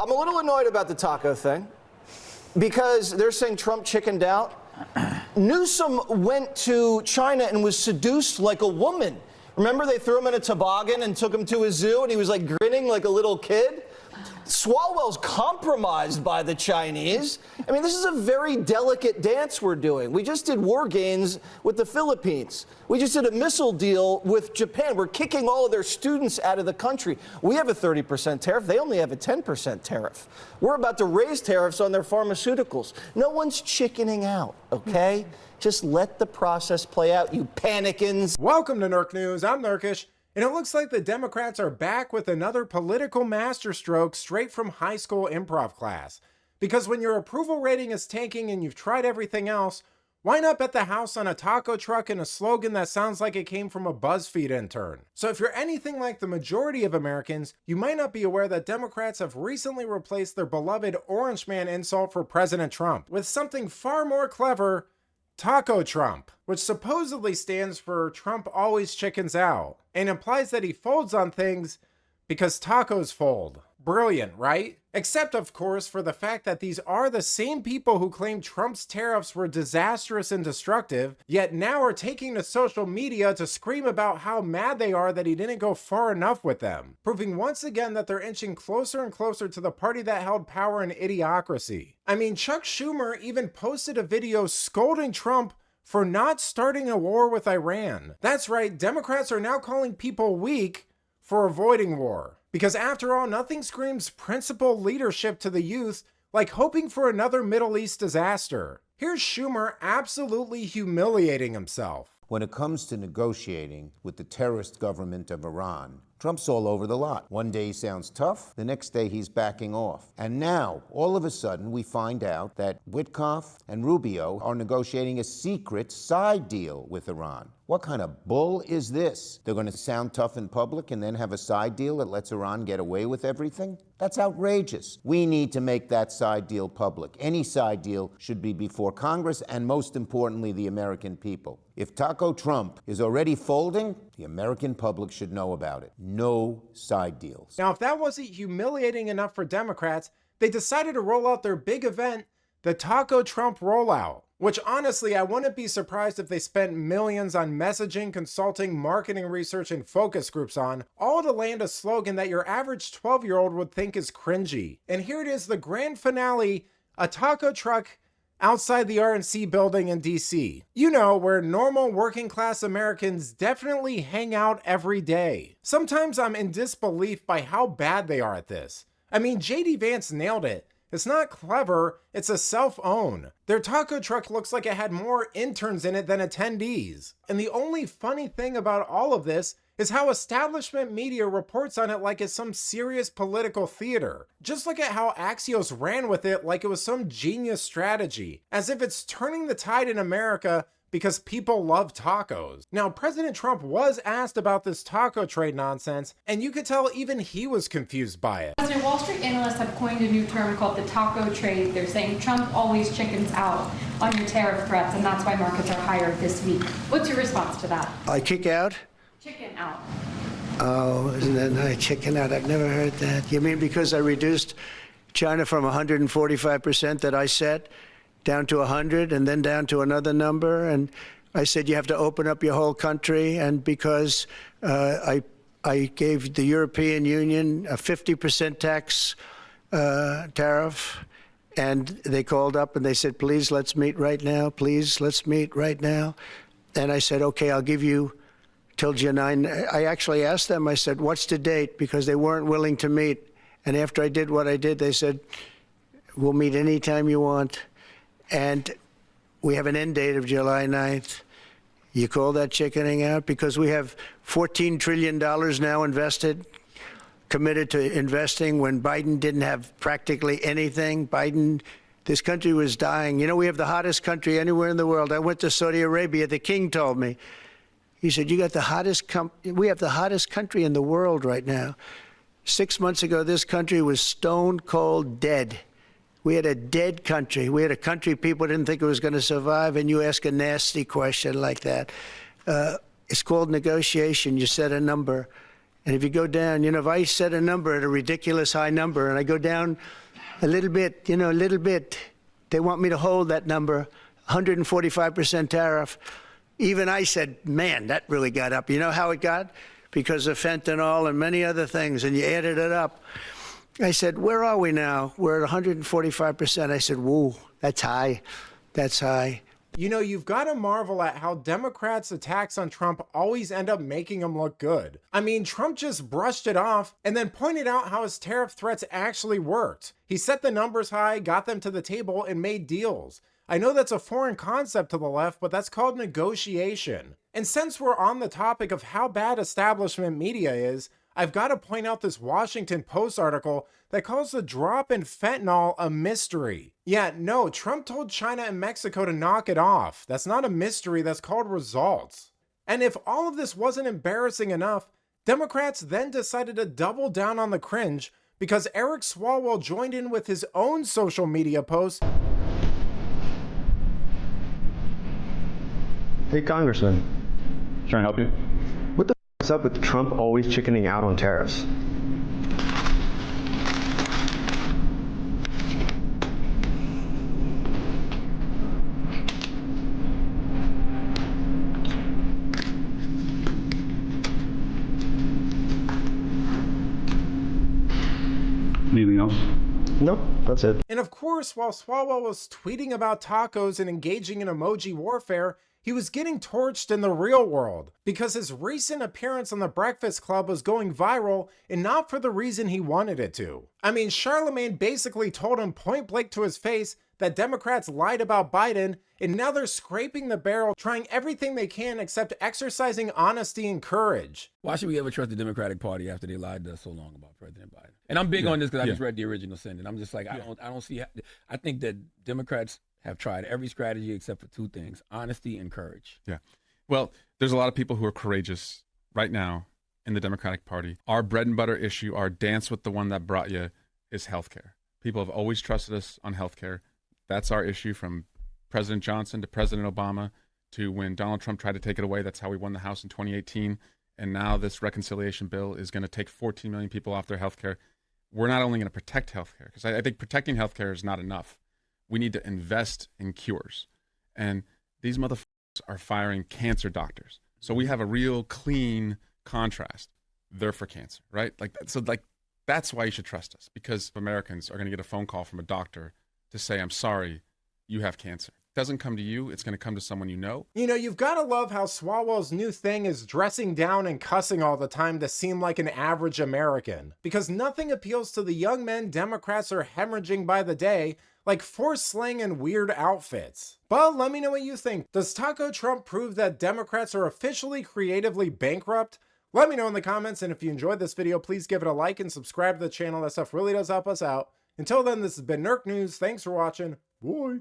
I'm a little annoyed about the taco thing because they're saying Trump chickened out. Newsom went to China and was seduced like a woman. Remember, they threw him in a toboggan and took him to a zoo, and he was like grinning like a little kid? Swalwell's compromised by the Chinese. I mean, this is a very delicate dance we're doing. We just did war games with the Philippines. We just did a missile deal with Japan. We're kicking all of their students out of the country. We have a 30% tariff. They only have a 10% tariff. We're about to raise tariffs on their pharmaceuticals. No one's chickening out, okay? Just let the process play out, you panicins. Welcome to Nerk News. I'm Nerkish. And it looks like the Democrats are back with another political masterstroke straight from high school improv class. Because when your approval rating is tanking and you've tried everything else, why not bet the house on a taco truck and a slogan that sounds like it came from a BuzzFeed intern? So if you're anything like the majority of Americans, you might not be aware that Democrats have recently replaced their beloved Orange Man insult for President Trump with something far more clever: Taco Trump, which supposedly stands for Trump always chickens out, and implies that he folds on things because tacos fold. Brilliant, right? Except, of course, for the fact that these are the same people who claimed Trump's tariffs were disastrous and destructive, yet now are taking to social media to scream about how mad they are that he didn't go far enough with them, proving once again that they're inching closer and closer to the party that held power in idiocracy. I mean, Chuck Schumer even posted a video scolding Trump for not starting a war with Iran. That's right, Democrats are now calling people weak for avoiding war. Because after all, nothing screams principled leadership to the youth like hoping for another Middle East disaster. Here's Schumer absolutely humiliating himself. When it comes to negotiating with the terrorist government of Iran, Trump's all over the lot. One day he sounds tough, the next day he's backing off. And now, all of a sudden, we find out that Witkoff and Rubio are negotiating a secret side deal with Iran. What kind of bull is this? They're going to sound tough in public and then have a side deal that lets Iran get away with everything? That's outrageous. We need to make that side deal public. Any side deal should be before Congress and, most importantly, the American people. If Taco Trump is already folding, the American public should know about it. No side deals. Now, if that wasn't humiliating enough for Democrats, they decided to roll out their big event, the Taco Trump rollout. Which honestly, I wouldn't be surprised if they spent millions on messaging, consulting, marketing research, and focus groups on, all to land a slogan that your average 12-year-old would think is cringy. And here it is, the grand finale, a taco truck outside the RNC building in DC. You know, where normal working class Americans definitely hang out every day. Sometimes I'm in disbelief by how bad they are at this. I mean, JD Vance nailed it. It's not clever, it's a self-own. Their taco truck looks like it had more interns in it than attendees. And the only funny thing about all of this is how establishment media reports on it like it's some serious political theater. Just look at how Axios ran with it like it was some genius strategy, as if it's turning the tide in America because people love tacos. Now, President Trump was asked about this taco trade nonsense, and you could tell even he was confused by it. President, Wall Street analysts have coined a new term called the taco trade. They're saying Trump always chickens out on your tariff threats, and that's why markets are higher this week. What's your response to that? I kick out? Chicken out. Oh, isn't that nice? Chicken out. I've never heard that. You mean because I reduced China from 145% that I set down to 100 and then down to another number, and I said you have to open up your whole country, and because I gave the European Union a 50% tax tariff, and they called up and they said, please, let's meet right now. Please, let's meet right now. And I said, okay, I'll give you till July 9. I actually asked them, I said, what's the date? Because they weren't willing to meet. And after I did what I did, they said, we'll meet anytime you want. And we have an end date of July 9th. You call that chickening out? Because we have $14 trillion now invested, committed to investing when Biden didn't have practically anything. This country was dying. You know, we have the hottest country anywhere in the world. I went to Saudi Arabia. The king told me. He said, we have the hottest country in the world right now. 6 months ago, this country was stone cold dead. We had a dead country. We had a country people didn't think it was going to survive, and you ask a nasty question like that. It's called negotiation. You set a number, And if you go down, if I set a number at a ridiculous high number and I go down a little bit, a little bit, they want me to hold that number, 145% tariff. Even I said, man, that really got up. You know how it got? Because of fentanyl and many other things, and you added it up. I said, where are we now? We're at 145%. I said, whoa, that's high. That's high. You've got to marvel at how Democrats' attacks on Trump always end up making him look good. I mean, Trump just brushed it off and then pointed out how his tariff threats actually worked. He set the numbers high, got them to the table, and made deals. I know that's a foreign concept to the left, but that's called negotiation. And since we're on the topic of how bad establishment media is, I've got to point out this Washington Post article that calls the drop in fentanyl a mystery. Yeah, no, Trump told China and Mexico to knock it off. That's not a mystery, that's called results. And if all of this wasn't embarrassing enough, Democrats then decided to double down on the cringe because Eric Swalwell joined in with his own social media post. Hey, Congressman. Trying to help you? What the f*** is up with Trump always chickening out on tariffs? Anything else? Nope, that's it. And of course, while Swalwell was tweeting about tacos and engaging in emoji warfare, he was getting torched in the real world because his recent appearance on The Breakfast Club was going viral and not for the reason he wanted it to. I mean, Charlemagne basically told him point blank to his face that Democrats lied about Biden, and now they're scraping the barrel, trying everything they can except exercising honesty and courage. Why should we ever trust the Democratic Party after they lied to us so long about President Biden? And I'm big on this because I just read the original sentence. I'm just like, I don't see. I think that Democrats have tried every strategy except for two things: honesty and courage. Yeah. Well, there's a lot of people who are courageous right now in the Democratic Party. Our bread and butter issue, our dance with the one that brought you, is healthcare. People have always trusted us on healthcare. That's our issue, from President Johnson to President Obama to when Donald Trump tried to take it away. That's how we won the House in 2018. And now this reconciliation bill is going to take 14 million people off their healthcare. We're not only going to protect healthcare, because I think protecting healthcare is not enough. We need to invest in cures. And these motherfuckers are firing cancer doctors. So we have a real clean contrast. They're for cancer, right? That's why you should trust us, because Americans are going to get a phone call from a doctor to say, I'm sorry, you have cancer. It doesn't come to you, it's going to come to someone you know. You've got to love how Swalwell's new thing is dressing down and cussing all the time to seem like an average American. Because nothing appeals to the young men Democrats are hemorrhaging by the day like forced slang and weird outfits. But let me know what you think. Does Taco Trump prove that Democrats are officially creatively bankrupt? Let me know in the comments, and if you enjoyed this video, please give it a like and subscribe to the channel. That stuff really does help us out. Until then, this has been Nerk News. Thanks for watching. Bye.